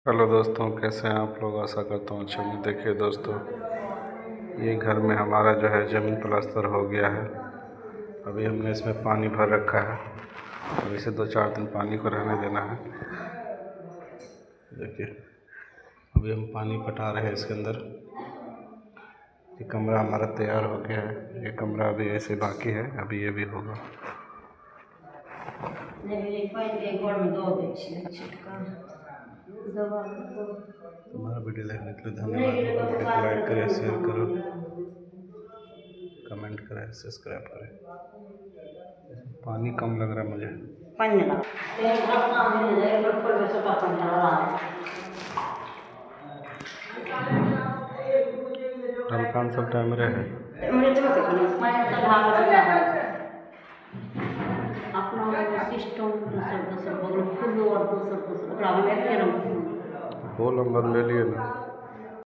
Hello दोस्तों, कैसे हैं आप लोग। आशा करता हूँ अच्छे होंगे। देखिए दोस्तों, ये घर में हमारा जो है ज़मीन प्लास्टर हो गया है। अभी हमने इसमें पानी भर रखा है। अब इसे 2-4 दिन पानी को रहने देना है। देखिए, अभी हम पानी पटा रहे हैं इसके अंदर। ये कमरा हमारा तैयार हो गया है। ये कमरा अभी ऐसे बाकी है, अभी ये भी होगा। हमारा वीडियो देखने के लिए धन्यवाद। वीडियो को लाइक करें, शेयर करो, कमेंट करें, सब्सक्राइब करें। पानी कम लग रहा है मुझे। ढलकान सब टाइम रहे वो नंबर ले लिए ना।